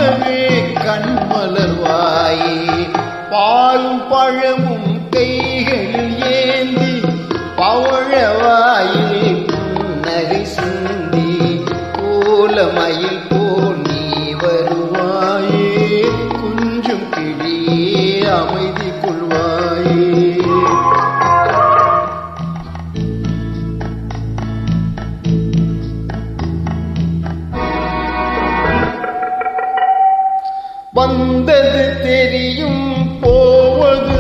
காணவே கண்மலர்வாயே பாலும் பழமும் கைகளில் ஏந்தி பவழவாயில் புன்னகை சிந்தி கோலமயில் போல் நீ வருவாயே கொஞ்சம் கிழியே அமைதி கொள்வாயே வந்தது தெரியும் போவது